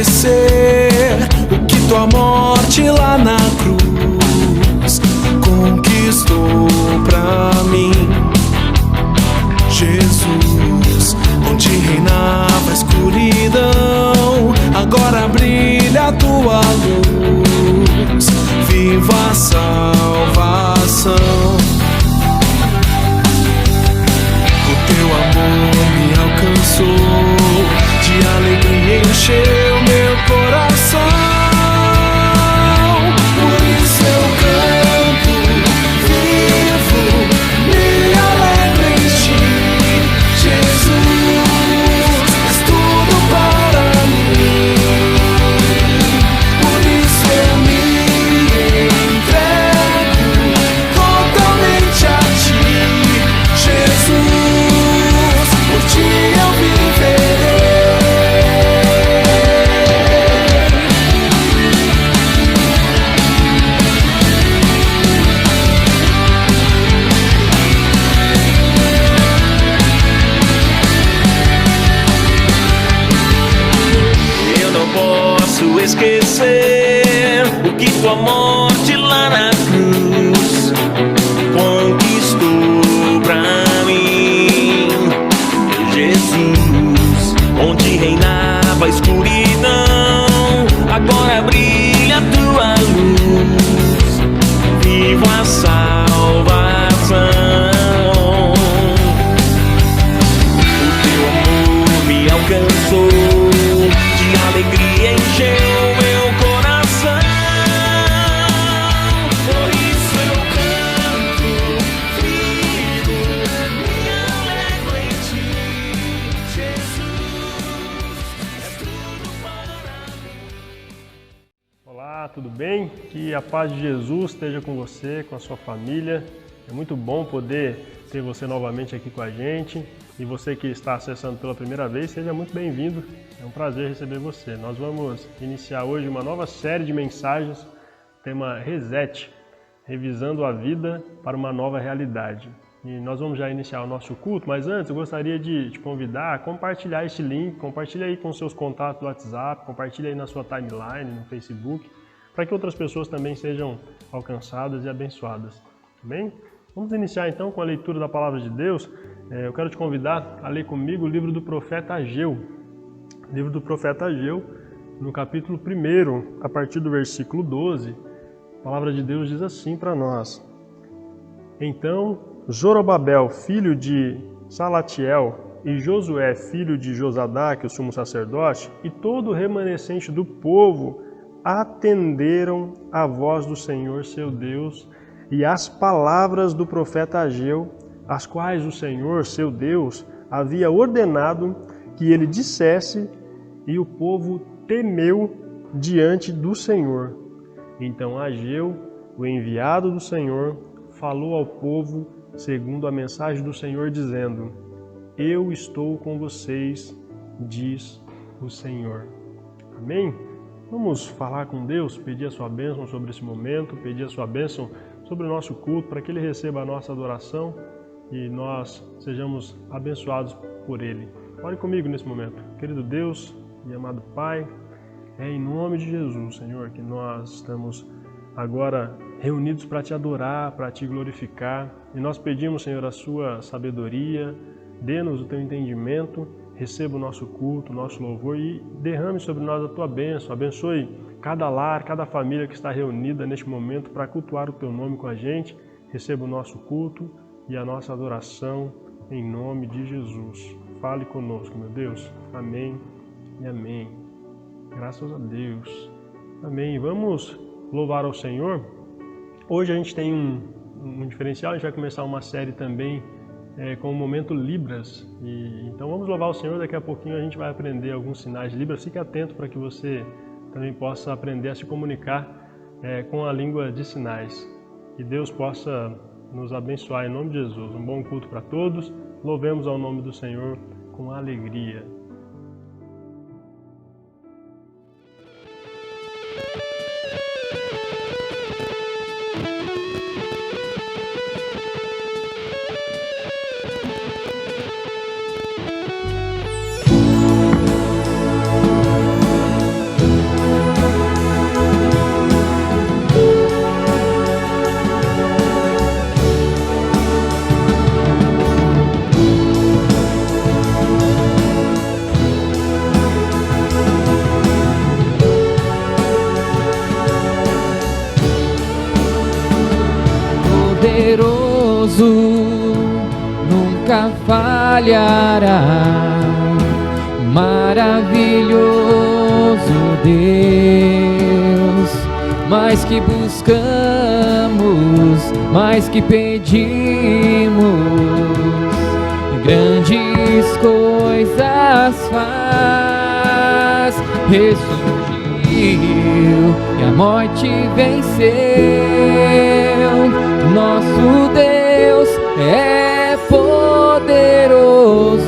esquecer o que tua morte lá na cruz conquistou pra mim. Jesus, onde reinava a escuridão, agora brilha a tua luz. Viva a salvação. O teu amor me alcançou, de alegria encheu meu coração. Por isso eu canto, vivo, me alegro em ti. Jesus, és tudo para mim. Por isso eu me entrego totalmente a ti. Jesus, por ti eu viverei. Eu não posso esquecer o que tua morte lá na cruz conquistou pra mim. Jesus, onde reinava a escuridão, agora brilha a tua luz. Viva a salvação. O teu amor me alcançou, de alegria encheu meu coração. Por isso eu canto, vivo, me alegro em ti. Jesus, és tudo para mim. Olá, tudo bem? Que a paz de Jesus esteja com você, com a sua família. É muito bom poder ter você novamente aqui com a gente. E você que está acessando pela primeira vez, seja muito bem-vindo. É um prazer receber você. Nós vamos iniciar hoje uma nova série de mensagens, tema Reset, revisando a vida para uma nova realidade. E nós vamos já iniciar o nosso culto, mas antes eu gostaria de te convidar a compartilhar este link, compartilha aí com seus contatos do WhatsApp, compartilha aí na sua timeline, no Facebook, para que outras pessoas também sejam alcançadas e abençoadas. Amém? Vamos iniciar então com a leitura da Palavra de Deus. Eu quero te convidar a ler comigo o livro do profeta Ageu. Livro do profeta Ageu, no capítulo 1, a partir do versículo 12, a Palavra de Deus diz assim para nós: Então Zorobabel, filho de Salatiel, e Josué, filho de Josadaque, o sumo sacerdote, e todo o remanescente do povo atenderam à voz do Senhor seu Deus e às palavras do profeta Ageu, as quais o Senhor seu Deus havia ordenado que ele dissesse, e o povo temeu diante do Senhor. Então Ageu, o enviado do Senhor, falou ao povo segundo a mensagem do Senhor, dizendo: Eu estou com vocês, diz o Senhor. Amém? Vamos falar com Deus, pedir a sua bênção sobre esse momento, pedir a sua bênção sobre o nosso culto, para que Ele receba a nossa adoração e nós sejamos abençoados por Ele. Ore comigo nesse momento. Querido Deus e amado Pai, é em nome de Jesus, Senhor, que nós estamos agora reunidos para Te adorar, para Te glorificar. E nós pedimos, Senhor, a Sua sabedoria, dê-nos o Teu entendimento, receba o nosso culto, o nosso louvor e derrame sobre nós a Tua bênção. Abençoe cada lar, cada família que está reunida neste momento para cultuar o Teu nome com a gente. Receba o nosso culto e a nossa adoração em nome de Jesus. Fale conosco, meu Deus. Amém e amém. Graças a Deus. Amém. Vamos louvar ao Senhor. Hoje a gente tem um diferencial, a gente vai começar uma série também com o Momento Libras. Então vamos louvar o Senhor, daqui a pouquinho a gente vai aprender alguns sinais de Libras. Fique atento para que você também possa aprender a se comunicar com a língua de sinais. Que Deus possa nos abençoar em nome de Jesus. Um bom culto para todos. Louvemos ao nome do Senhor com alegria. poderoso, nunca falhará. Maravilhoso Deus, mais que buscamos, mais que pedimos, grandes coisas faz. Ressurgiu e a morte venceu. Nosso Deus é poderoso,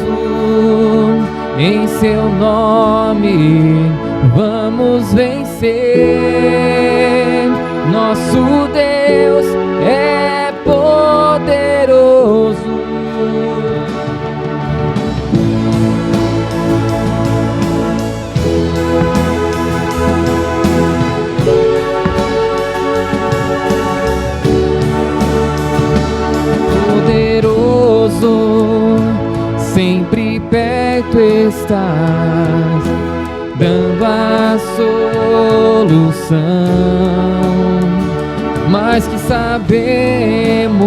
em seu nome vamos vencer. Nosso Deus é poderoso. Poderoso, sempre perto estás, dando a solução. Mais que sabemos,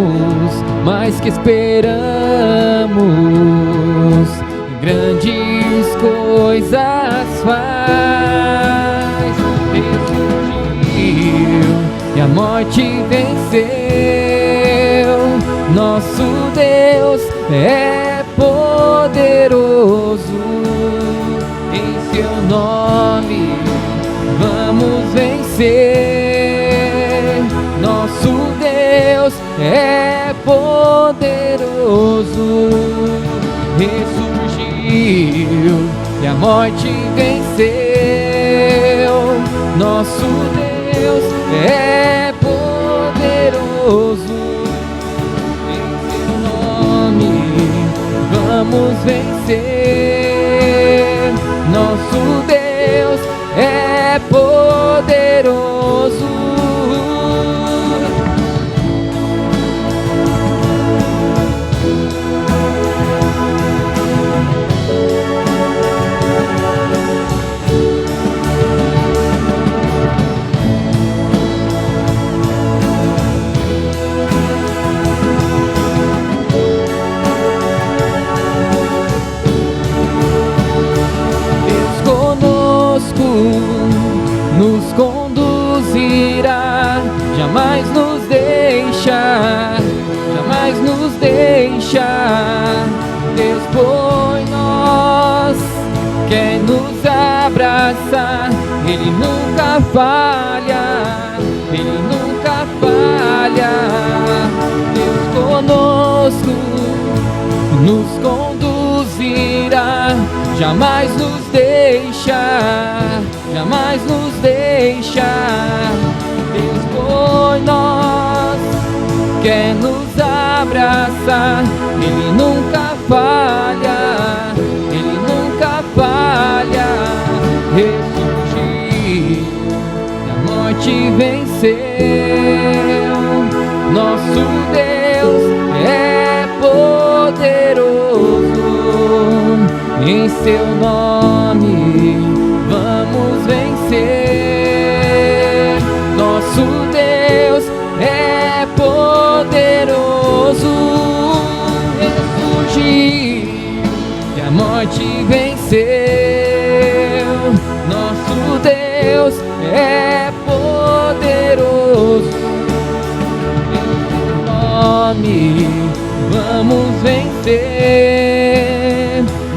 mais que esperamos, grandes coisas faz. Ressurgiu e a morte venceu. Nosso Deus é poderoso, em seu nome vamos vencer. Nosso Deus é poderoso, ressurgiu e a morte venceu. Nosso Deus é poderoso, vamos vencer. Nosso Deus é poderoso. Nos conduzirá, jamais nos deixar, jamais nos deixar. Deus por nós quer nos abraçar, Ele nunca falha, Ele nunca falha. Deus conosco nos conduzirá, jamais nos deixar, jamais nos deixar. Deus por nós quer nos abraçar, Ele nunca falha, Ele nunca falha. Ressurgiu, a morte venceu. Nosso Deus é poderoso, em seu nome vamos vencer. Nosso Deus é poderoso, ressurgiu e a morte venceu. Nosso Deus é poderoso, em seu nome vamos vencer.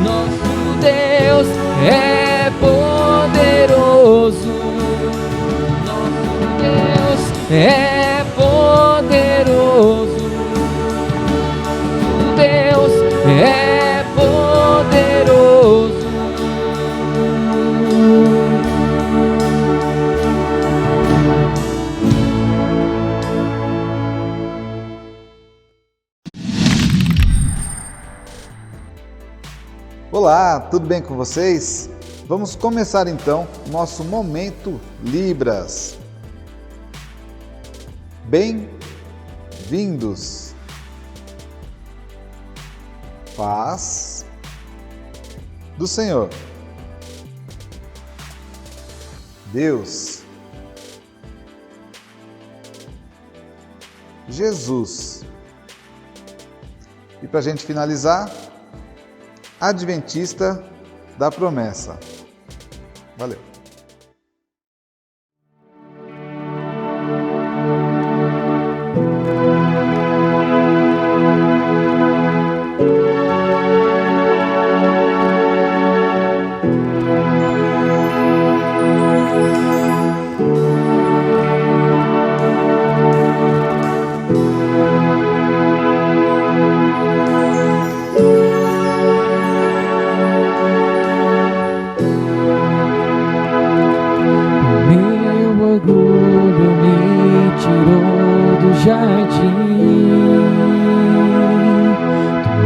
Nosso Deus é poderoso, nosso Deus é poderoso, nosso Deus é poderoso. Olá, tudo bem com vocês? Vamos começar então nosso Momento Libras. Bem-vindos. Paz do Senhor. Deus. Jesus. E para a gente finalizar, Adventista da Promessa. Valeu!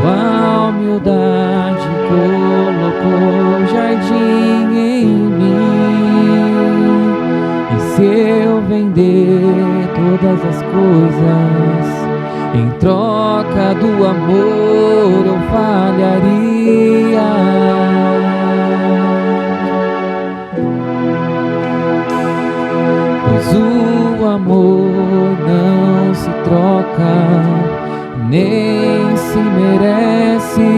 Tua humildade colocou jardim em mim. E se eu vender todas as coisas em troca do amor, eu falharia. Pois o amor não se troca, nem se merece.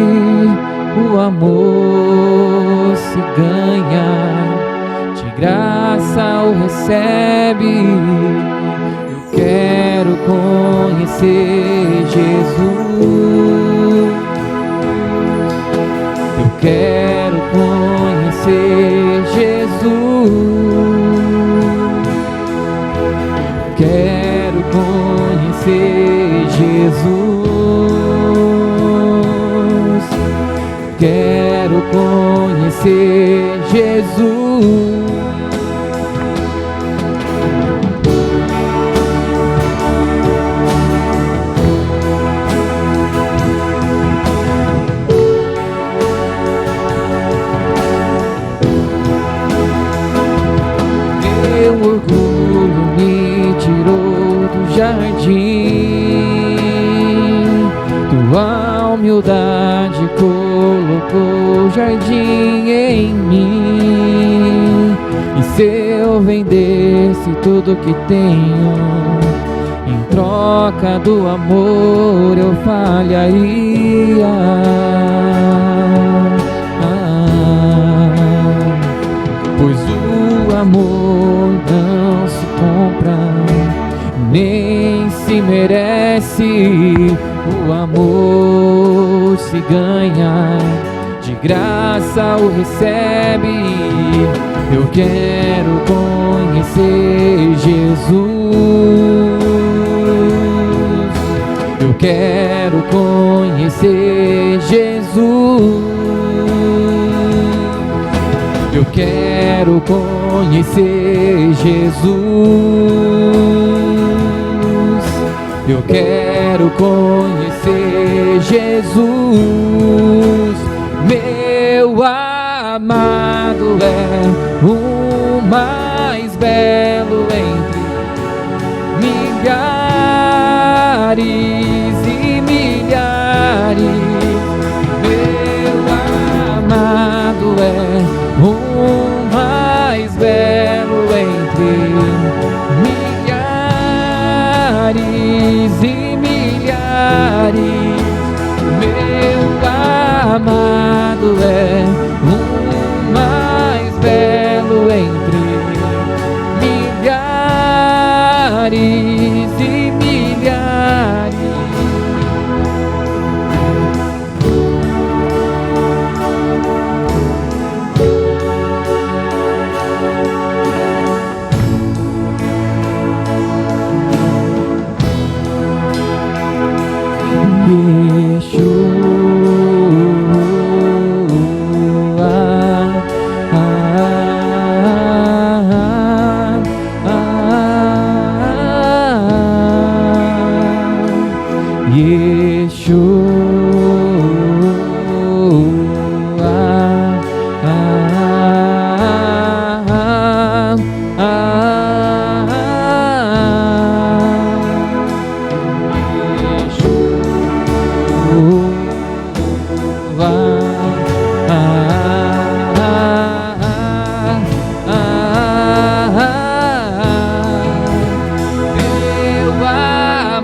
O amor se ganha, de graça o recebe. Eu quero conhecer Jesus. Eu quero conhecer Jesus. Quero conhecer Jesus. Quero conhecer Jesus. Meu orgulho me tirou do jardim, tua humildade colocou jardim em mim. E se eu vendesse tudo que tenho em troca do amor, eu falharia. Pois o amor não se compra, nem se merece. O amor se ganha, de graça o recebe. Eu quero conhecer Jesus. Eu quero conhecer Jesus. Eu quero conhecer Jesus. Eu quero conhecer Jesus. Meu amado é o mais belo entre milhares e milhares. Meu amado é o mais belo entre milhares e milhares. Meu amado é o mais belo entre milhares e milhares. Meu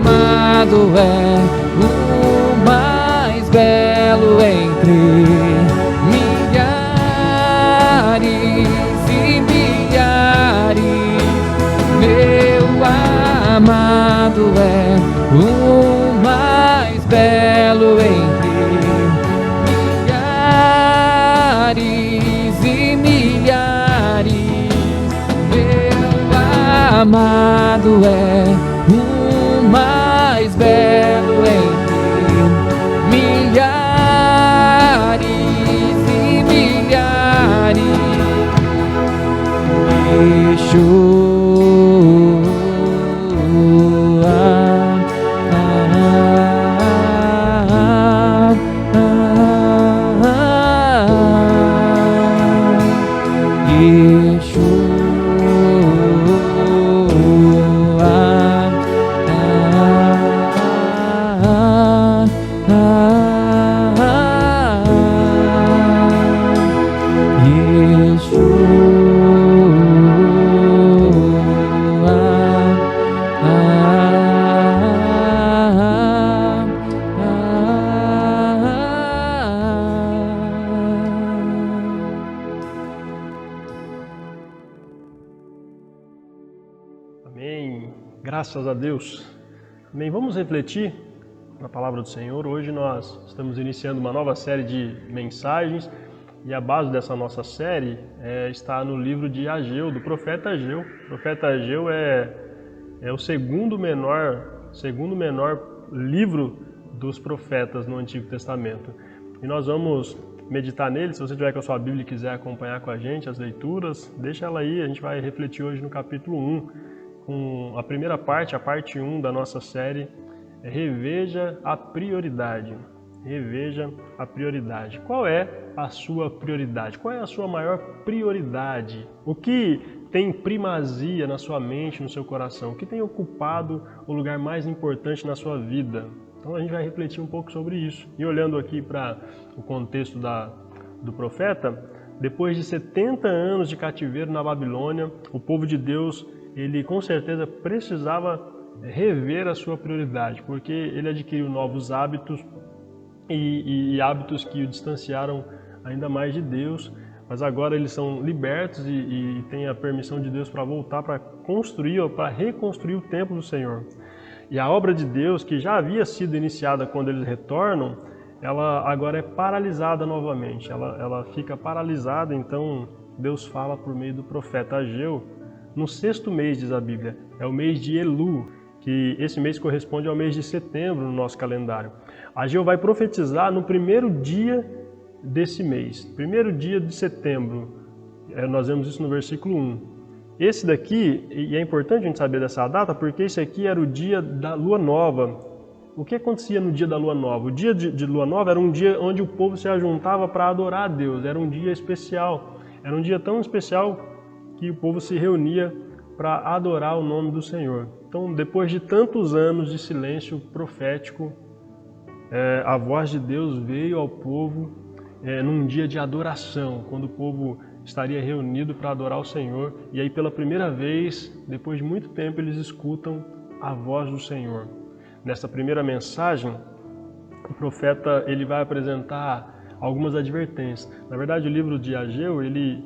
amado é o mais belo entre milhares e milhares. Meu amado é o mais belo entre milhares e milhares. Meu amado é o mais belo entre milhares e milhares. Amém. Graças a Deus. Amém. Vamos refletir na palavra do Senhor. Hoje nós estamos iniciando uma nova série de mensagens e a base dessa nossa série está no livro de Ageu, do profeta Ageu. O profeta Ageu é o segundo menor livro dos profetas no Antigo Testamento. E nós vamos meditar nele. Se você tiver com a sua Bíblia e quiser acompanhar com a gente as leituras, deixa ela aí. A gente vai refletir hoje no capítulo 1. Com a primeira parte, a parte 1 da nossa série, Reveja a Prioridade. Reveja a prioridade. Qual é a sua prioridade? Qual é a sua maior prioridade? O que tem primazia na sua mente, no seu coração? O que tem ocupado o lugar mais importante na sua vida? Então a gente vai refletir um pouco sobre isso. E olhando aqui para o contexto do profeta, depois de 70 anos de cativeiro na Babilônia, o povo de Deus, ele com certeza precisava rever a sua prioridade, porque ele adquiriu novos hábitos e hábitos que o distanciaram ainda mais de Deus, mas agora eles são libertos e têm a permissão de Deus para voltar, para construir ou para reconstruir o templo do Senhor. E a obra de Deus, que já havia sido iniciada quando eles retornam, ela agora é paralisada novamente, ela fica paralisada. Então Deus fala por meio do profeta Ageu. No 6º mês, diz a Bíblia, é o mês de Elu, que esse mês corresponde ao mês de setembro no nosso calendário. Ageu vai profetizar no primeiro dia desse mês, primeiro dia de setembro. Nós vemos isso no versículo 1. Esse daqui, e é importante a gente saber dessa data, porque esse aqui era o dia da lua nova. O que acontecia no dia da lua nova? O dia de lua nova era um dia onde o povo se ajuntava para adorar a Deus, era um dia especial. Era um dia tão especial que o povo se reunia para adorar o nome do Senhor. Então, depois de tantos anos de silêncio profético, a voz de Deus veio ao povo num dia de adoração, quando o povo estaria reunido para adorar o Senhor. E aí, pela primeira vez, depois de muito tempo, eles escutam a voz do Senhor. Nessa primeira mensagem, o profeta ele vai apresentar algumas advertências. Na verdade, o livro de Ageu, ele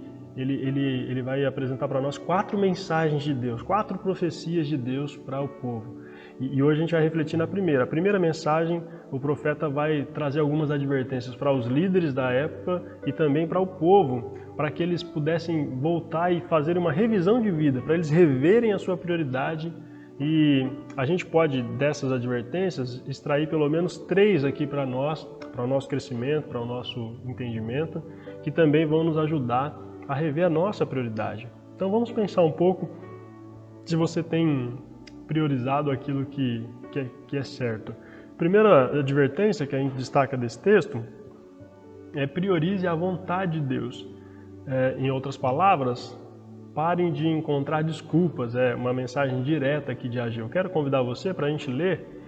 vai apresentar para nós 4 mensagens de Deus, 4 profecias de Deus para o povo. E hoje a gente vai refletir na primeira. A primeira mensagem, o profeta vai trazer algumas advertências para os líderes da época e também para o povo, para que eles pudessem voltar e fazer uma revisão de vida, para eles reverem a sua prioridade. E a gente pode, dessas advertências, extrair pelo menos 3 aqui para nós, para o nosso crescimento, para o nosso entendimento, que também vão nos ajudar a rever a nossa prioridade. Então vamos pensar um pouco se você tem priorizado aquilo que é certo. Primeira advertência que a gente destaca desse texto é: priorize a vontade de Deus. Em outras palavras, parem de encontrar desculpas. É uma mensagem direta aqui de Ageu. Eu quero convidar você para a gente ler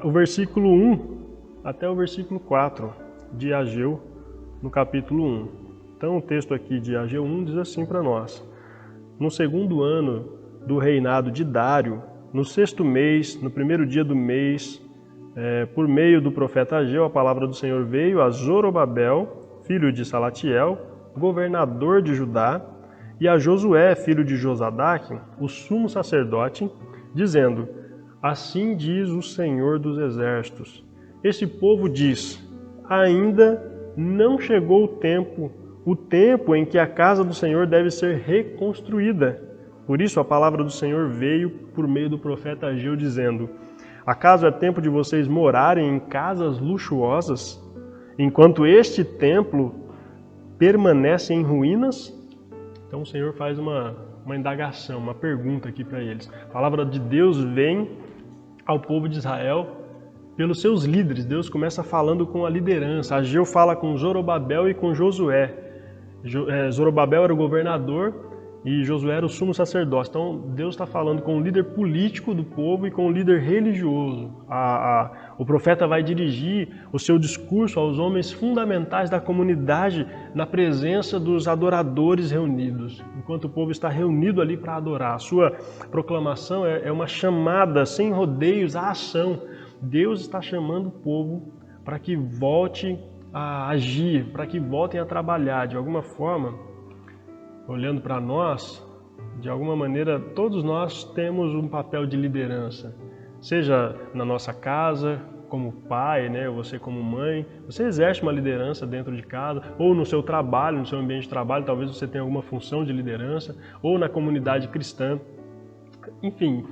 o versículo 1 até o versículo 4 de Ageu, no capítulo 1. Então o texto aqui de Ageu 1 diz assim para nós: no 2º ano do reinado de Dário, no 6º mês, no primeiro dia do mês, por meio do profeta Ageu, a palavra do Senhor veio a Zorobabel, filho de Salatiel, governador de Judá, e a Josué, filho de Josadaque, o sumo sacerdote, dizendo: assim diz o Senhor dos Exércitos. Esse povo diz: ainda não chegou o tempo em que a casa do Senhor deve ser reconstruída. Por isso a palavra do Senhor veio por meio do profeta Ageu, dizendo: acaso é tempo de vocês morarem em casas luxuosas, enquanto este templo permanece em ruínas? Então o Senhor faz uma indagação, uma pergunta aqui para eles. A palavra de Deus vem ao povo de Israel pelos seus líderes. Deus começa falando com a liderança. Ageu fala com Zorobabel e com Josué. Zorobabel era o governador e Josué era o sumo sacerdote. Então Deus está falando com o líder político do povo e com o líder religioso. O profeta vai dirigir o seu discurso aos homens fundamentais da comunidade na presença dos adoradores reunidos, enquanto o povo está reunido ali para adorar. A sua proclamação é uma chamada sem rodeios à ação. Deus está chamando o povo para que volte a agir, para que voltem a trabalhar. De alguma forma, olhando para nós, de alguma maneira, todos nós temos um papel de liderança. Seja na nossa casa, como pai, né? Você como mãe, você exerce uma liderança dentro de casa, ou no seu trabalho, no seu ambiente de trabalho, talvez você tenha alguma função de liderança, ou na comunidade cristã. Enfim,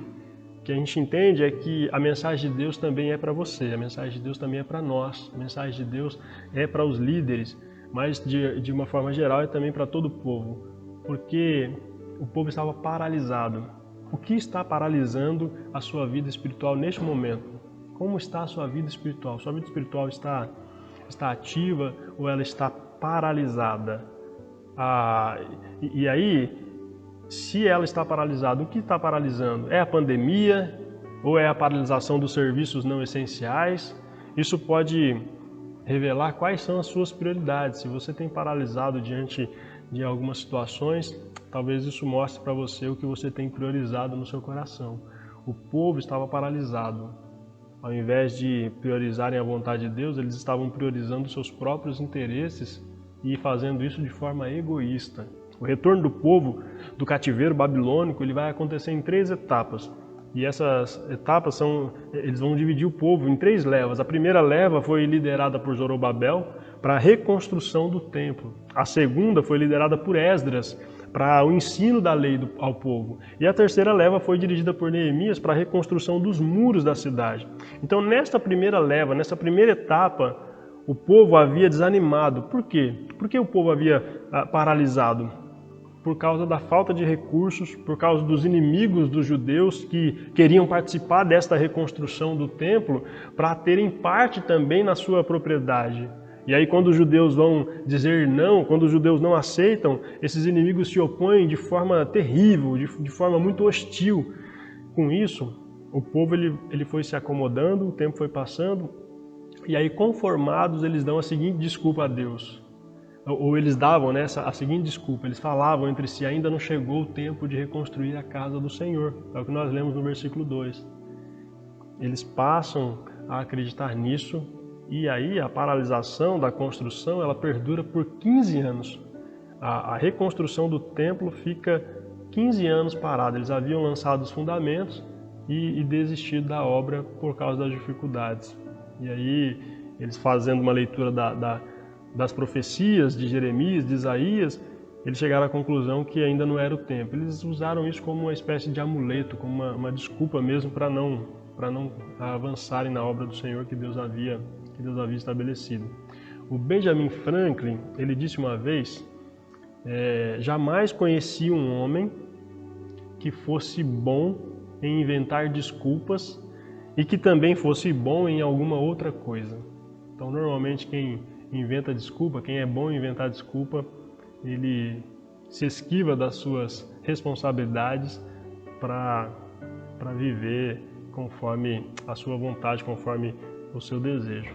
o que a gente entende é que a mensagem de Deus também é para você, a mensagem de Deus também é para nós, a mensagem de Deus é para os líderes, mas de uma forma geral é também para todo o povo, porque o povo estava paralisado. O que está paralisando a sua vida espiritual neste momento? Como está a sua vida espiritual? Sua vida espiritual está ativa ou ela está paralisada? E aí, se ela está paralisada, o que está paralisando? É a pandemia ou é a paralisação dos serviços não essenciais? Isso pode revelar quais são as suas prioridades. Se você tem paralisado diante de algumas situações, talvez isso mostre para você o que você tem priorizado no seu coração. O povo estava paralisado. Ao invés de priorizarem a vontade de Deus, eles estavam priorizando seus próprios interesses e fazendo isso de forma egoísta. O retorno do povo do cativeiro babilônico ele vai acontecer em 3 etapas. E essas etapas eles vão dividir o povo em 3 levas. A primeira leva foi liderada por Zorobabel para a reconstrução do templo. A segunda foi liderada por Esdras para o ensino da lei ao povo. E a terceira leva foi dirigida por Neemias para a reconstrução dos muros da cidade. Então, nesta primeira leva, nessa primeira etapa, o povo havia desanimado. Por quê? Por que o povo havia paralisado? Por causa da falta de recursos, por causa dos inimigos dos judeus que queriam participar desta reconstrução do templo para terem parte também na sua propriedade. E aí quando os judeus vão dizer não, quando os judeus não aceitam, esses inimigos se opõem de forma terrível, de forma muito hostil. Com isso, o povo ele foi se acomodando, o tempo foi passando, e aí conformados eles dão a seguinte desculpa a Deus. Ou eles davam a seguinte desculpa, eles falavam entre si: ainda não chegou o tempo de reconstruir a casa do Senhor. É o que nós lemos no versículo 2. Eles passam a acreditar nisso, e aí a paralisação da construção ela perdura por 15 anos. A reconstrução do templo fica 15 anos parada. Eles haviam lançado os fundamentos e desistido da obra por causa das dificuldades. E aí eles, fazendo uma leitura das profecias de Jeremias, de Isaías, eles chegaram à conclusão que ainda não era o tempo. Eles usaram isso como uma espécie de amuleto, como uma desculpa mesmo para não avançarem na obra do Senhor que Deus havia estabelecido. O Benjamin Franklin, ele disse uma vez: jamais conheci um homem que fosse bom em inventar desculpas e que também fosse bom em alguma outra coisa. Então, normalmente quem inventa desculpa, quem é bom em inventar desculpa, ele se esquiva das suas responsabilidades para viver conforme a sua vontade, conforme o seu desejo.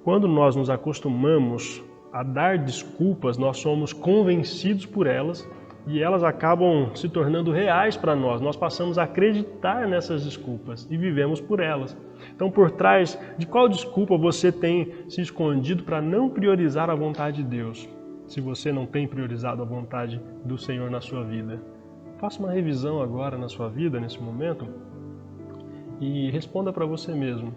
Quando nós nos acostumamos a dar desculpas, nós somos convencidos por elas e elas acabam se tornando reais para nós. Nós passamos a acreditar nessas desculpas e vivemos por elas. Então, por trás de qual desculpa você tem se escondido para não priorizar a vontade de Deus? Se você não tem priorizado a vontade do Senhor na sua vida. Faça uma revisão agora na sua vida, nesse momento, e responda para você mesmo.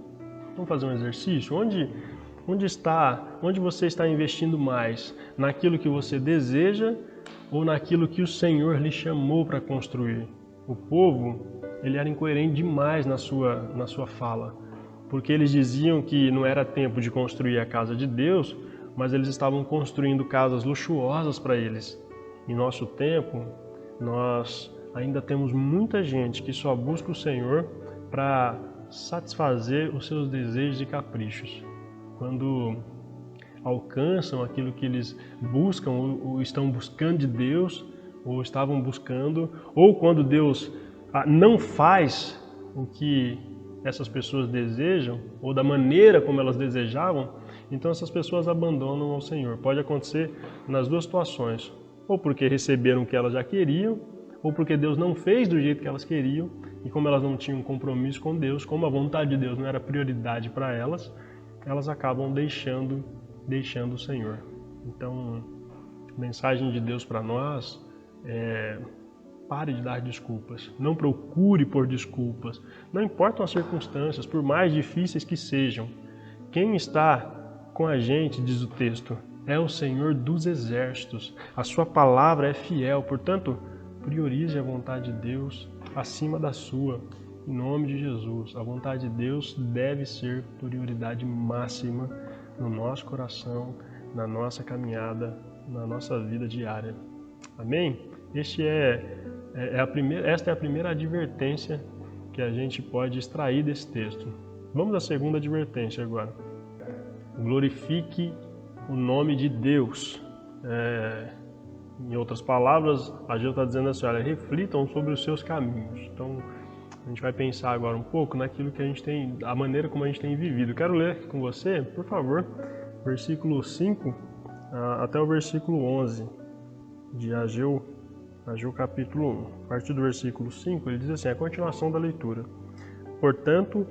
Vamos fazer um exercício? Onde você está investindo mais? Naquilo que você deseja ou naquilo que o Senhor lhe chamou para construir? O povo, ele era incoerente demais na sua fala, porque eles diziam que não era tempo de construir a casa de Deus, mas eles estavam construindo casas luxuosas para eles. Em nosso tempo, nós ainda temos muita gente que só busca o Senhor para satisfazer os seus desejos e caprichos. Quando alcançam aquilo que eles buscam ou estão buscando de Deus, ou estavam buscando, ou quando Deus não faz o que essas pessoas desejam, ou da maneira como elas desejavam, então essas pessoas abandonam ao Senhor. Pode acontecer nas duas situações, ou porque receberam o que elas já queriam, ou porque Deus não fez do jeito que elas queriam, e como elas não tinham compromisso com Deus, como a vontade de Deus não era prioridade para elas, elas acabam deixando o Senhor. Então, a mensagem de Deus para nós é: pare de dar desculpas, não procure por desculpas, não importam as circunstâncias, por mais difíceis que sejam. Quem está com a gente, diz o texto, é o Senhor dos exércitos. A sua palavra é fiel, portanto, priorize a vontade de Deus acima da sua. Em nome de Jesus, a vontade de Deus deve ser prioridade máxima no nosso coração, na nossa caminhada, na nossa vida diária. Amém? Esta é a primeira advertência que a gente pode extrair desse texto. Vamos à segunda advertência agora. Glorifique o nome de Deus. Em outras palavras, a Ageu está dizendo assim: olha, reflitam sobre os seus caminhos. Então, a gente vai pensar agora um pouco naquilo que a gente tem, a maneira como a gente tem vivido. Quero ler com você, por favor, versículo 5 até o versículo 11 de Ageu capítulo 1. A partir do versículo 5, ele diz assim, a continuação da leitura. Portanto,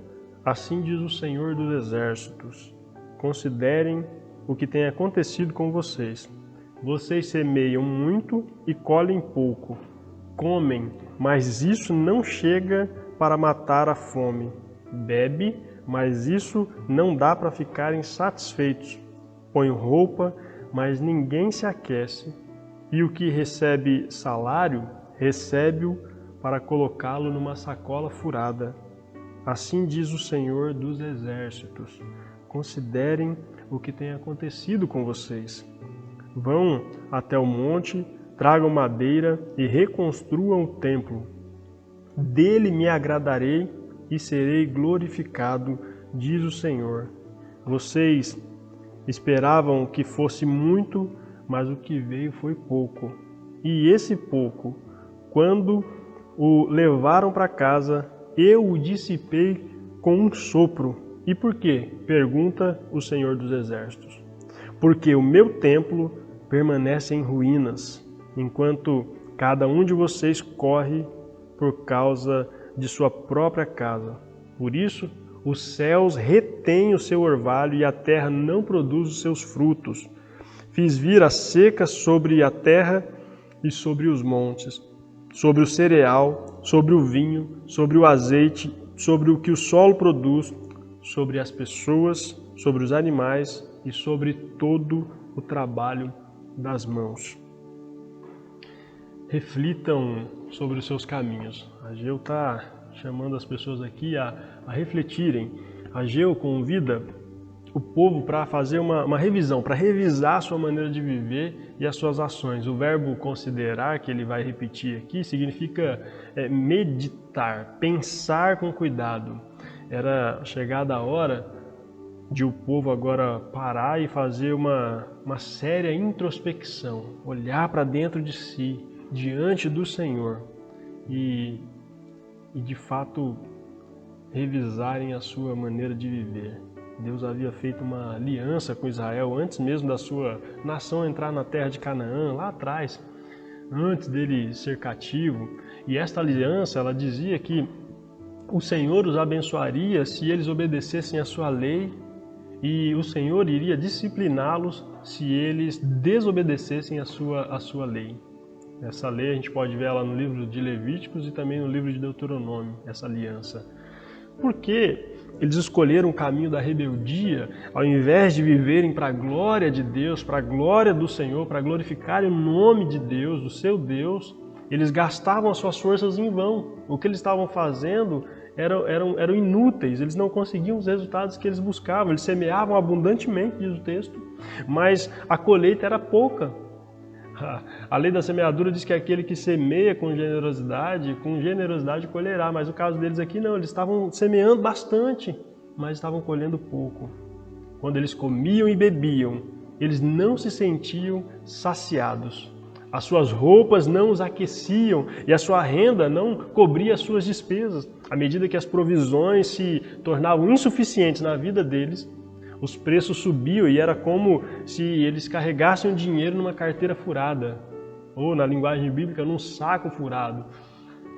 assim diz o Senhor dos Exércitos, considerem o que tem acontecido com vocês. Vocês semeiam muito e colhem pouco. Comem, mas isso não chega para matar a fome. Bebe, mas isso não dá para ficarem satisfeitos. Põe roupa, mas ninguém se aquece. E o que recebe salário, recebe-o para colocá-lo numa sacola furada. Assim diz o Senhor dos Exércitos. Considerem o que tem acontecido com vocês. Vão até o monte, tragam madeira e reconstruam o templo. Dele me agradarei e serei glorificado, diz o Senhor. Vocês esperavam que fosse muito, mas o que veio foi pouco. E esse pouco, quando o levaram para casa, eu o dissipei com um sopro. E por quê? Pergunta o Senhor dos Exércitos. Porque o meu templo permanece em ruínas, enquanto cada um de vocês corre por causa de sua própria casa. Por isso, os céus retêm o seu orvalho e a terra não produz os seus frutos. Fiz vir a seca sobre a terra e sobre os montes, sobre o cereal, sobre o vinho, sobre o azeite, sobre o que o solo produz, sobre as pessoas, sobre os animais e sobre todo o trabalho das mãos. Reflitam sobre os seus caminhos. Ageu está chamando as pessoas aqui a refletirem. Ageu convida o povo para fazer uma revisão, para revisar a sua maneira de viver e as suas ações. O verbo considerar, que ele vai repetir aqui, significa meditar, pensar com cuidado. Era chegada a hora de o povo agora parar e fazer uma séria introspecção, olhar para dentro de si, diante do Senhor e de fato revisarem a sua maneira de viver. Deus havia feito uma aliança com Israel antes mesmo da sua nação entrar na terra de Canaã, lá atrás, antes dele ser cativo. E esta aliança, ela dizia que o Senhor os abençoaria se eles obedecessem a sua lei e o Senhor iria discipliná-los se eles desobedecessem a sua lei. Essa lei a gente pode ver ela no livro de Levíticos e também no livro de Deuteronômio, essa aliança. Por que eles escolheram o caminho da rebeldia, ao invés de viverem para a glória de Deus, para a glória do Senhor, para glorificarem o nome de Deus, do seu Deus? Eles gastavam as suas forças em vão. O que eles estavam fazendo eram inúteis, eles não conseguiam os resultados que eles buscavam. Eles semeavam abundantemente, diz o texto, mas a colheita era pouca. A lei da semeadura diz que aquele que semeia com generosidade colherá, mas o caso deles aqui não, eles estavam semeando bastante, mas estavam colhendo pouco. Quando eles comiam e bebiam, eles não se sentiam saciados. As suas roupas não os aqueciam e a sua renda não cobria as suas despesas. À medida que as provisões se tornavam insuficientes na vida deles, os preços subiam e era como se eles carregassem o dinheiro numa carteira furada, ou na linguagem bíblica, num saco furado.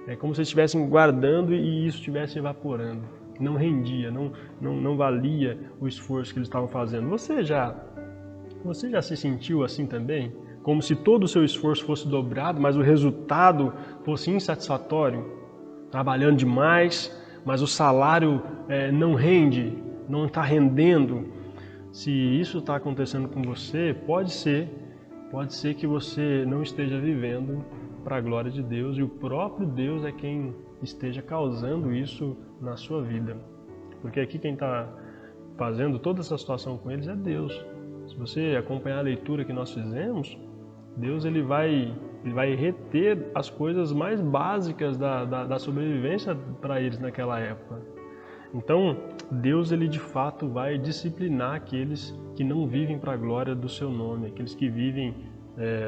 É como se eles estivessem guardando e isso estivesse evaporando. Não rendia, não valia o esforço que eles estavam fazendo. Você já se sentiu assim também? Como se todo o seu esforço fosse dobrado, mas o resultado fosse insatisfatório? Trabalhando demais, mas o salário não rende, não está rendendo. Se isso está acontecendo com você, pode ser que você não esteja vivendo para a glória de Deus e o próprio Deus é quem esteja causando isso na sua vida. Porque aqui quem está fazendo toda essa situação com eles é Deus. Se você acompanhar a leitura que nós fizemos, Deus ele vai reter as coisas mais básicas da sobrevivência para eles naquela época. Então, Deus ele de fato vai disciplinar aqueles que não vivem para a glória do seu nome, aqueles que vivem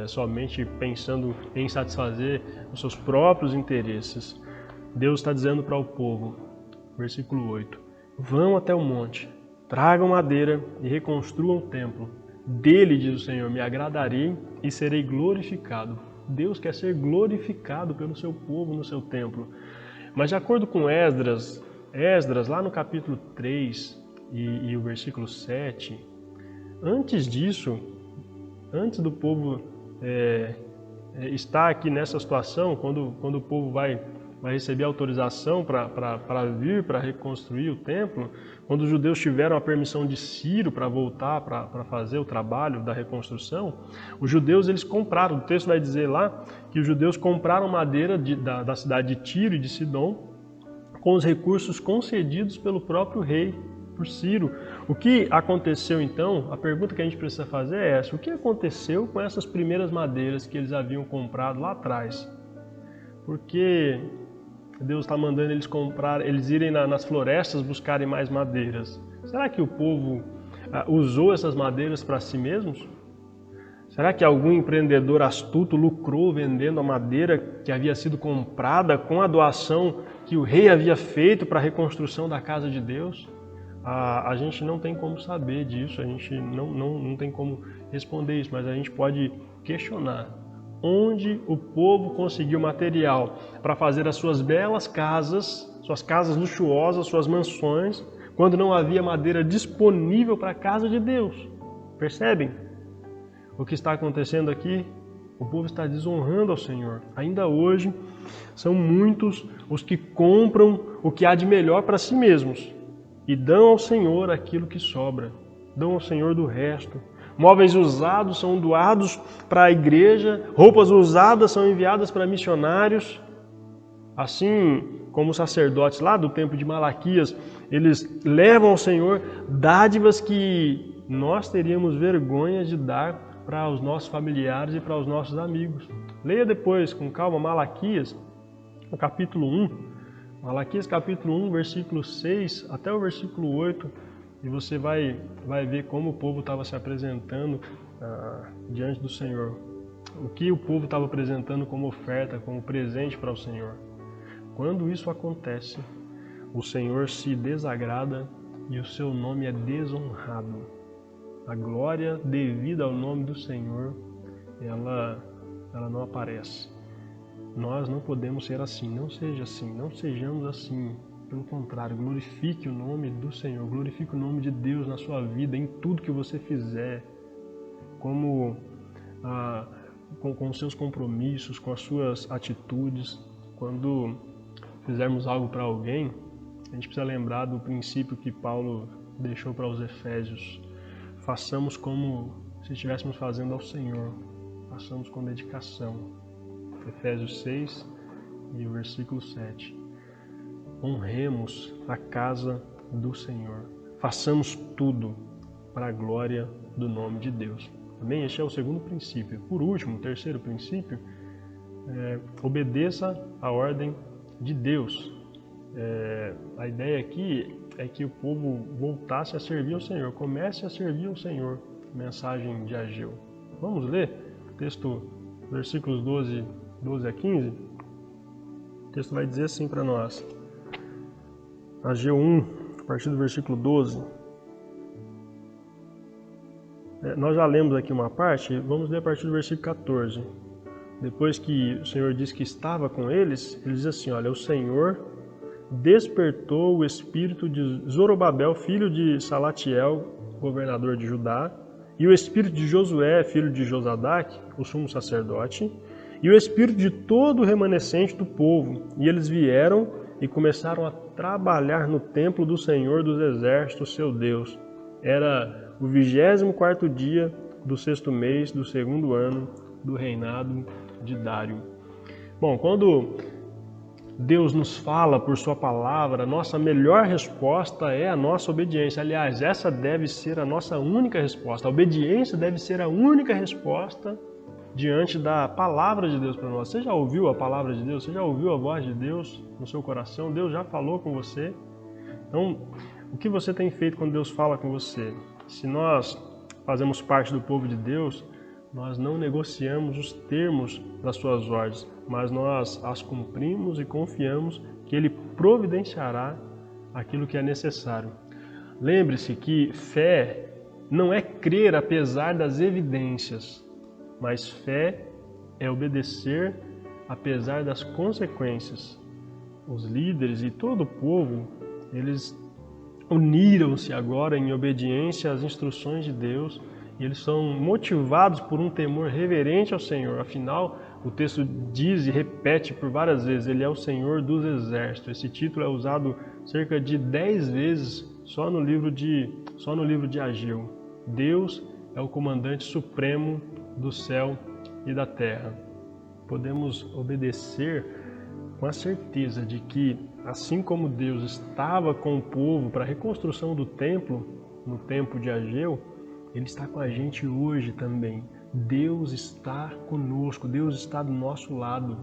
somente pensando em satisfazer os seus próprios interesses. Deus está dizendo para o povo, versículo 8, vão até o monte, tragam madeira e reconstruam o templo. Dele, diz o Senhor, me agradarei e serei glorificado. Deus quer ser glorificado pelo seu povo no seu templo. Mas de acordo com Esdras, lá no capítulo 3 e o versículo 7, antes disso, antes do povo estar aqui nessa situação, quando o povo vai receber autorização para vir, para reconstruir o templo, quando os judeus tiveram a permissão de Ciro para voltar para fazer o trabalho da reconstrução, os judeus eles compraram, o texto vai dizer lá que os judeus compraram madeira da cidade de Tiro e de Sidom com os recursos concedidos pelo próprio rei, por Ciro. O que aconteceu então? A pergunta que a gente precisa fazer é essa: o que aconteceu com essas primeiras madeiras que eles haviam comprado lá atrás? Porque Deus está mandando eles irem nas florestas buscarem mais madeiras. Será que o povo usou essas madeiras para si mesmos? Será que algum empreendedor astuto lucrou vendendo a madeira que havia sido comprada com a doação que o rei havia feito para a reconstrução da casa de Deus? A gente não tem como saber disso, a gente não tem como responder isso, mas a gente pode questionar onde o povo conseguiu material para fazer as suas belas casas, suas casas luxuosas, suas mansões, quando não havia madeira disponível para a casa de Deus. Percebem o que está acontecendo aqui? O povo está desonrando ao Senhor. Ainda hoje, são muitos os que compram o que há de melhor para si mesmos e dão ao Senhor aquilo que sobra, dão ao Senhor do resto. Móveis usados são doados para a igreja, roupas usadas são enviadas para missionários. Assim como os sacerdotes lá do templo de Malaquias, eles levam ao Senhor dádivas que nós teríamos vergonha de dar para os nossos familiares e para os nossos amigos. Leia depois, com calma, Malaquias, no capítulo 1. Malaquias capítulo 1, versículo 6 até o versículo 8. E você vai ver como o povo estava se apresentando diante do Senhor. O que o povo estava apresentando como oferta, como presente para o Senhor. Quando isso acontece, o Senhor se desagrada e o seu nome é desonrado. A glória devida ao nome do Senhor, ela não aparece. Nós não podemos ser assim, não seja assim, não sejamos assim. pelo contrário, glorifique o nome do Senhor, glorifique o nome de Deus na sua vida, em tudo que você fizer, com os seus compromissos, com as suas atitudes. Quando fizermos algo para alguém, a gente precisa lembrar do princípio que Paulo deixou para os Efésios. Façamos como se estivéssemos fazendo ao Senhor, façamos com dedicação. Efésios 6 e o versículo 7. Honremos a casa do Senhor, façamos tudo para a glória do nome de Deus. Amém? Este é o segundo princípio. Por último, o terceiro princípio, obedeça a ordem de Deus. A ideia aqui é que o povo voltasse a servir ao Senhor, comece a servir ao Senhor. Mensagem de Ageu. Vamos ler o texto, versículos 12 a 15? O texto vai dizer assim para nós. Ageu 1, a partir do versículo 12. Nós já lemos aqui uma parte, vamos ler a partir do versículo 14. Depois que o Senhor disse que estava com eles, ele diz assim, olha, o Senhor despertou o espírito de Zorobabel, filho de Salatiel, governador de Judá, e o espírito de Josué, filho de Josadaque, o sumo sacerdote, e o espírito de todo o remanescente do povo. E eles vieram e começaram a trabalhar no templo do Senhor dos Exércitos, seu Deus. Era o 24º dia do 6º mês do 2º ano do reinado de Dário. Bom, quando Deus nos fala por sua palavra, a nossa melhor resposta é a nossa obediência. Aliás, essa deve ser a nossa única resposta. A obediência deve ser a única resposta diante da palavra de Deus para nós. Você já ouviu a palavra de Deus? Você já ouviu a voz de Deus no seu coração? Deus já falou com você? Então, o que você tem feito quando Deus fala com você? Se nós fazemos parte do povo de Deus, nós não negociamos os termos das suas ordens, mas nós as cumprimos e confiamos que Ele providenciará aquilo que é necessário. Lembre-se que fé não é crer apesar das evidências, mas fé é obedecer apesar das consequências. Os líderes e todo o povo, eles uniram-se agora em obediência às instruções de Deus e eles são motivados por um temor reverente ao Senhor. Afinal, o texto diz e repete por várias vezes, Ele é o Senhor dos Exércitos. Esse título é usado cerca de 10 vezes só no livro de Ageu. Deus é o comandante supremo do céu e da terra. Podemos obedecer com a certeza de que, assim como Deus estava com o povo para a reconstrução do templo, no tempo de Ageu, Ele está com a gente hoje também. Deus está conosco, Deus está do nosso lado.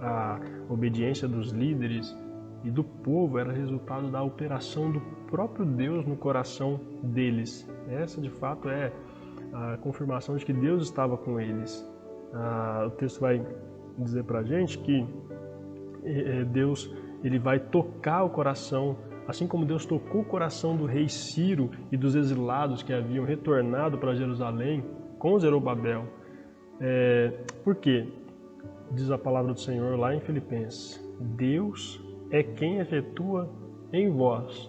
A obediência dos líderes e do povo era resultado da operação do próprio Deus no coração deles. Essa, de fato, é a confirmação de que Deus estava com eles. O texto vai dizer para a gente que Deus ele vai tocar o coração, assim como Deus tocou o coração do rei Ciro e dos exilados que haviam retornado para Jerusalém com Zorobabel. Por quê? Diz a palavra do Senhor lá em Filipenses: Deus é quem efetua em vós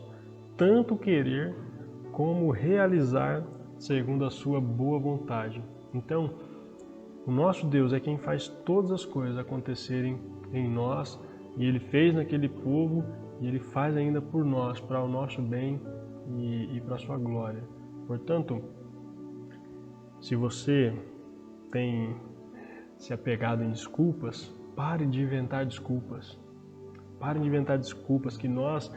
tanto querer como realizar segundo a sua boa vontade. Então, o nosso Deus é quem faz todas as coisas acontecerem em nós, e Ele fez naquele povo, e Ele faz ainda por nós, para o nosso bem e para a sua glória. Portanto, se você tem se apegado em desculpas, pare de inventar desculpas. Pare de inventar desculpas, que nós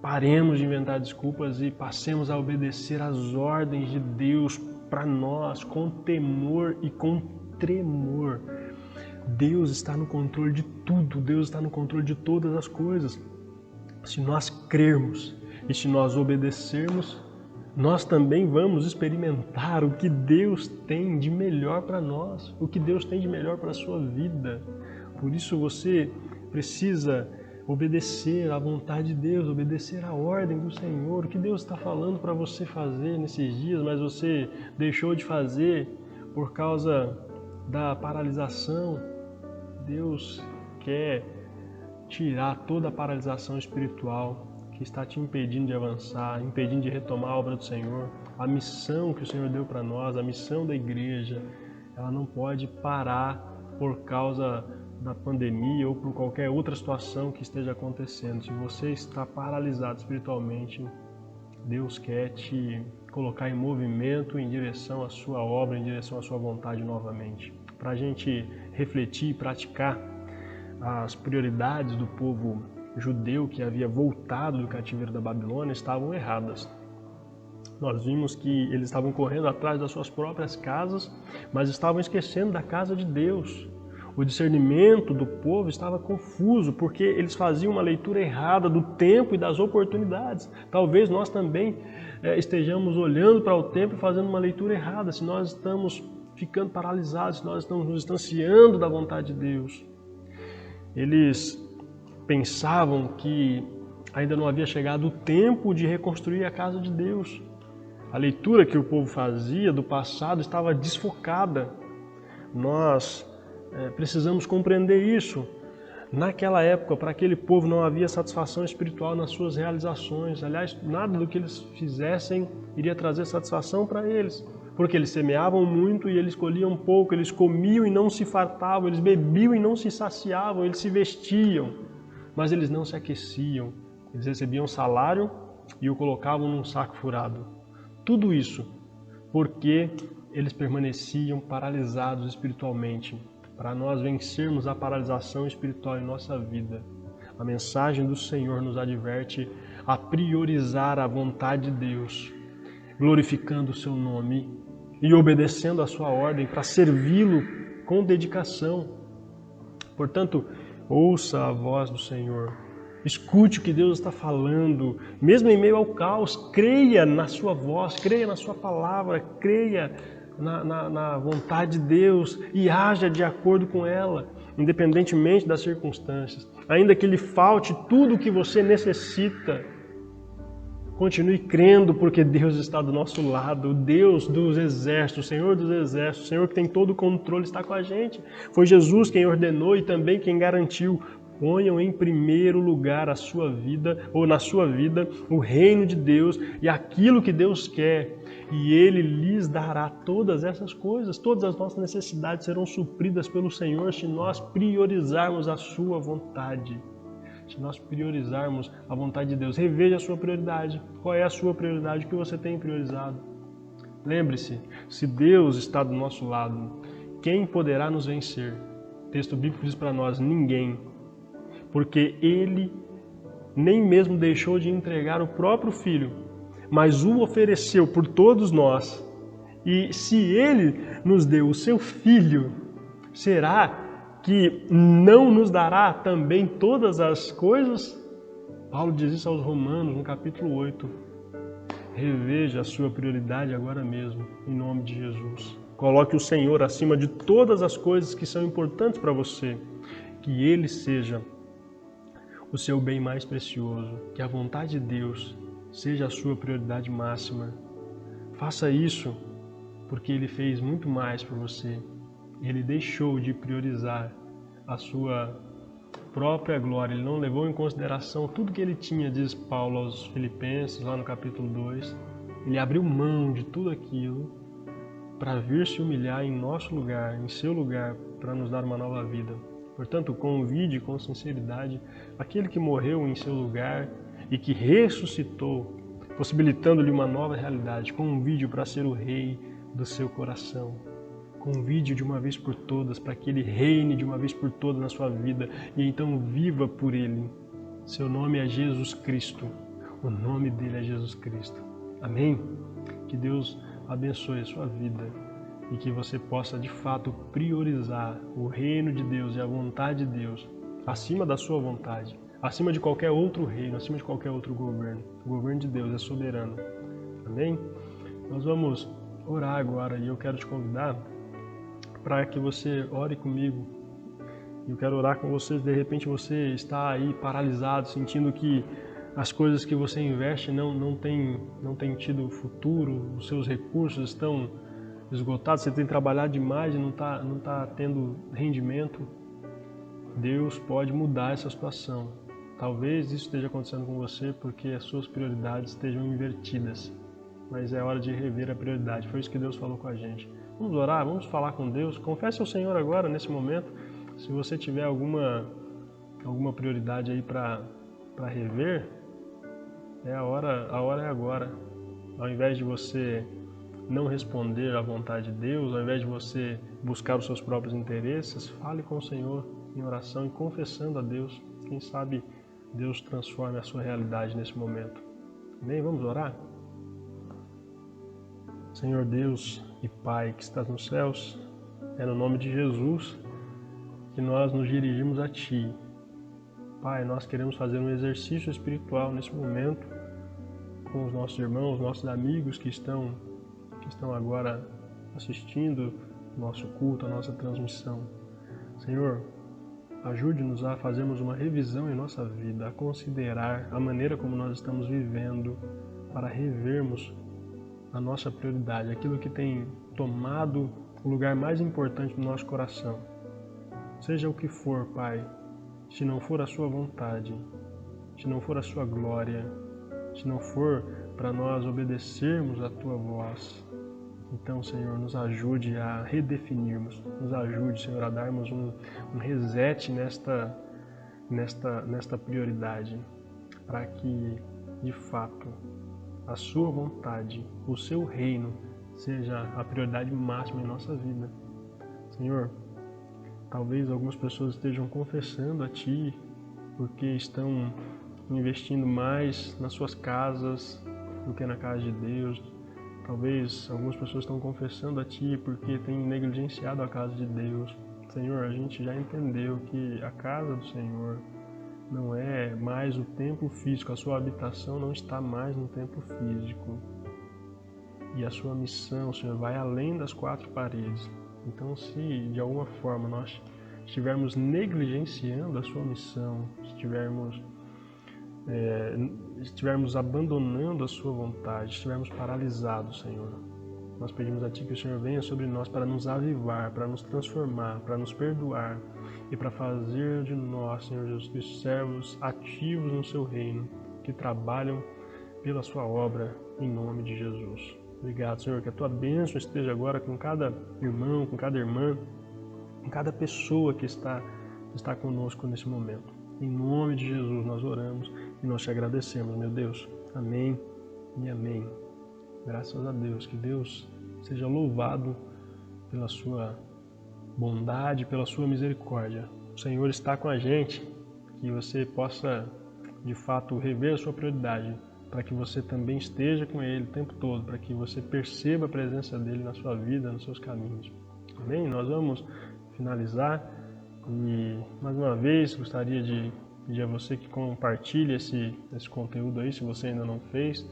paremos de inventar desculpas e passemos a obedecer às ordens de Deus para nós com temor e com tremor. Deus está no controle de tudo, Deus está no controle de todas as coisas. Se nós crermos e se nós obedecermos, nós também vamos experimentar o que Deus tem de melhor para nós, o que Deus tem de melhor para a sua vida. Por isso você precisa obedecer à vontade de Deus, obedecer à ordem do Senhor. O que Deus está falando para você fazer nesses dias, mas você deixou de fazer por causa da paralisação. Deus quer tirar toda a paralisação espiritual que está te impedindo de avançar, impedindo de retomar a obra do Senhor. A missão que o Senhor deu para nós, a missão da igreja, ela não pode parar por causa da pandemia ou por qualquer outra situação que esteja acontecendo. Se você está paralisado espiritualmente, Deus quer te colocar em movimento em direção à sua obra, em direção à sua vontade novamente. Para a gente refletir e praticar as prioridades do povo judeu que havia voltado do cativeiro da Babilônia estavam erradas. Nós vimos que eles estavam correndo atrás das suas próprias casas, mas estavam esquecendo da casa de Deus. O discernimento do povo estava confuso, porque eles faziam uma leitura errada do tempo e das oportunidades. Talvez nós também estejamos olhando para o tempo e fazendo uma leitura errada, se nós estamos ficando paralisados, se nós estamos nos distanciando da vontade de Deus. Eles pensavam que ainda não havia chegado o tempo de reconstruir a casa de Deus. A leitura que o povo fazia do passado estava desfocada. Nós precisamos compreender isso. Naquela época, para aquele povo não havia satisfação espiritual nas suas realizações. Aliás, nada do que eles fizessem iria trazer satisfação para eles. Porque eles semeavam muito e eles colhiam pouco, eles comiam e não se fartavam, eles bebiam e não se saciavam, eles se vestiam, mas eles não se aqueciam. Eles recebiam salário e o colocavam num saco furado. Tudo isso porque eles permaneciam paralisados espiritualmente. Para nós vencermos a paralisação espiritual em nossa vida, a mensagem do Senhor nos adverte a priorizar a vontade de Deus, glorificando o seu nome e obedecendo a sua ordem para servi-lo com dedicação. Portanto, ouça a voz do Senhor, escute o que Deus está falando, mesmo em meio ao caos, creia na sua voz, creia na sua palavra, creia na vontade de Deus e haja de acordo com ela, independentemente das circunstâncias. Ainda que lhe falte tudo o que você necessita, continue crendo, porque Deus está do nosso lado, o Deus dos exércitos, o Senhor dos exércitos, o Senhor que tem todo o controle está com a gente. Foi Jesus quem ordenou e também quem garantiu: ponham em primeiro lugar a sua vida, ou na sua vida, o reino de Deus e aquilo que Deus quer, e Ele lhes dará todas essas coisas. Todas as nossas necessidades serão supridas pelo Senhor se nós priorizarmos a sua vontade. Se nós priorizarmos a vontade de Deus. Reveja a sua prioridade. Qual é a sua prioridade? O que você tem priorizado? Lembre-se, se Deus está do nosso lado, quem poderá nos vencer? O texto bíblico diz para nós: ninguém. Porque Ele nem mesmo deixou de entregar o próprio Filho, mas o ofereceu por todos nós. E se Ele nos deu o seu Filho, será que não nos dará também todas as coisas? Paulo diz isso aos Romanos, no capítulo 8. Reveja a sua prioridade agora mesmo, em nome de Jesus. Coloque o Senhor acima de todas as coisas que são importantes para você. Que Ele seja o seu bem mais precioso. Que a vontade de Deus seja a sua prioridade máxima. Faça isso porque Ele fez muito mais por você. Ele deixou de priorizar a sua própria glória. Ele não levou em consideração tudo que Ele tinha, diz Paulo aos Filipenses, lá no capítulo 2. Ele abriu mão de tudo aquilo para vir se humilhar em nosso lugar, em seu lugar, para nos dar uma nova vida. Portanto, convide com sinceridade aquele que morreu em seu lugar e que ressuscitou, possibilitando-lhe uma nova realidade. Convide-o para ser o rei do seu coração. Convide-o de uma vez por todas para que Ele reine de uma vez por todas na sua vida e então viva por Ele. Seu nome é Jesus Cristo. O nome dele é Jesus Cristo. Amém? Que Deus abençoe a sua vida e que você possa de fato priorizar o reino de Deus e a vontade de Deus acima da sua vontade, acima de qualquer outro reino, acima de qualquer outro governo. O governo de Deus é soberano. Amém? Nós vamos orar agora e eu quero te convidar para que você ore comigo. Eu quero orar com vocês. De repente você está aí paralisado, sentindo que as coisas que você investe não tem tido futuro, os seus recursos estão esgotados, você tem trabalhado demais e não tá tendo rendimento. Deus pode mudar essa situação. Talvez isso esteja acontecendo com você porque as suas prioridades estejam invertidas. Mas é hora de rever a prioridade. Foi isso que Deus falou com a gente. Vamos orar, vamos falar com Deus. Confesse ao Senhor agora, nesse momento. Se você tiver alguma prioridade aí para rever, a hora é agora. Ao invés de você não responder à vontade de Deus, ao invés de você buscar os seus próprios interesses, fale com o Senhor em oração e confessando a Deus. Quem sabe Deus transforme a sua realidade nesse momento. Amém? Vamos orar? Senhor Deus e Pai que estás nos céus, é no nome de Jesus que nós nos dirigimos a Ti. Pai, nós queremos fazer um exercício espiritual nesse momento com os nossos irmãos, nossos amigos que estão agora assistindo o nosso culto, a nossa transmissão. Senhor, ajude-nos a fazermos uma revisão em nossa vida, a considerar a maneira como nós estamos vivendo para revermos a nossa prioridade, aquilo que tem tomado o lugar mais importante do nosso coração. Seja o que for, Pai, se não for a Sua vontade, se não for a Sua glória, se não for para nós obedecermos a Tua voz, então, Senhor, nos ajude a redefinirmos, nos ajude, Senhor, a darmos um reset nesta prioridade, para que, de fato, a Sua vontade, o Seu reino, seja a prioridade máxima em nossa vida. Senhor, talvez algumas pessoas estejam confessando a Ti porque estão investindo mais nas suas casas do que na casa de Deus. Talvez algumas pessoas estão confessando a Ti porque têm negligenciado a casa de Deus. Senhor, a gente já entendeu que a casa do Senhor não é mais o templo físico, a Sua habitação não está mais no templo físico. E a Sua missão, Senhor, vai além das quatro paredes. Então, se de alguma forma nós estivermos negligenciando a Sua missão, estivermos abandonando a Sua vontade, estivermos paralisados, Senhor, nós pedimos a Ti que o Senhor venha sobre nós para nos avivar, para nos transformar, para nos perdoar e para fazer de nós, Senhor Jesus Cristo, servos ativos no Seu reino, que trabalham pela Sua obra, em nome de Jesus. Obrigado, Senhor, que a Tua bênção esteja agora com cada irmão, com cada irmã, com cada pessoa que está conosco nesse momento. Em nome de Jesus nós oramos e nós Te agradecemos, meu Deus. Amém e amém. Graças a Deus, que Deus seja louvado pela Sua bondade, pela Sua misericórdia. O Senhor está com a gente, que você possa, de fato, rever a sua prioridade, para que você também esteja com Ele o tempo todo, para que você perceba a presença dEle na sua vida, nos seus caminhos. Amém? Nós vamos finalizar e, mais uma vez, gostaria de pedir a você que compartilhe esse conteúdo aí, se você ainda não fez,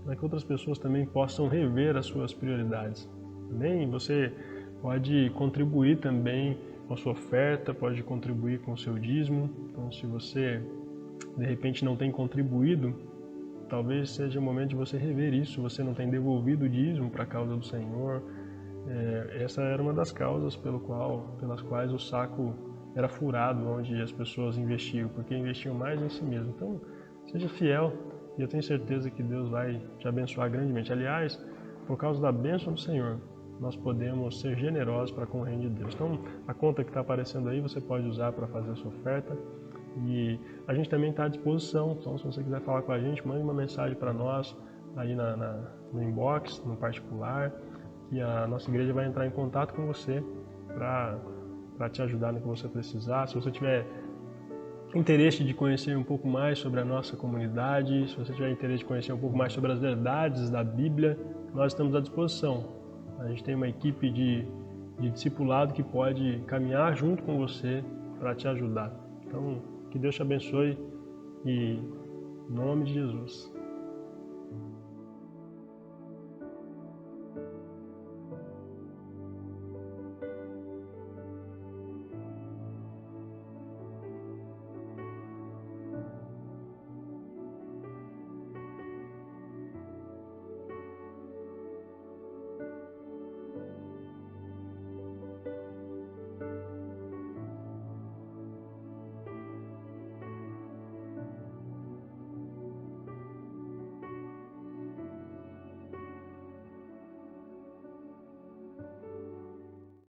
para que outras pessoas também possam rever as suas prioridades. Amém? Você pode contribuir também com a sua oferta, pode contribuir com o seu dízimo. Então, se você, de repente, não tem contribuído, talvez seja o momento de você rever isso. Você não tem devolvido o dízimo para a causa do Senhor. Essa era uma das causas pelas quais o saco era furado, onde as pessoas investiam, porque investiam mais em si mesmo. Então, seja fiel e eu tenho certeza que Deus vai te abençoar grandemente. Aliás, por causa da bênção do Senhor, nós podemos ser generosos para com o reino de Deus. Então, a conta que está aparecendo aí, você pode usar para fazer a sua oferta. E a gente também está à disposição, então se você quiser falar com a gente, mande uma mensagem para nós aí no inbox, no particular, e a nossa igreja vai entrar em contato com você para te ajudar no que você precisar. Se você tiver interesse de conhecer um pouco mais sobre a nossa comunidade, se você tiver interesse de conhecer um pouco mais sobre as verdades da Bíblia, nós estamos à disposição. A gente tem uma equipe de discipulado que pode caminhar junto com você para te ajudar. Então, que Deus te abençoe e em nome de Jesus.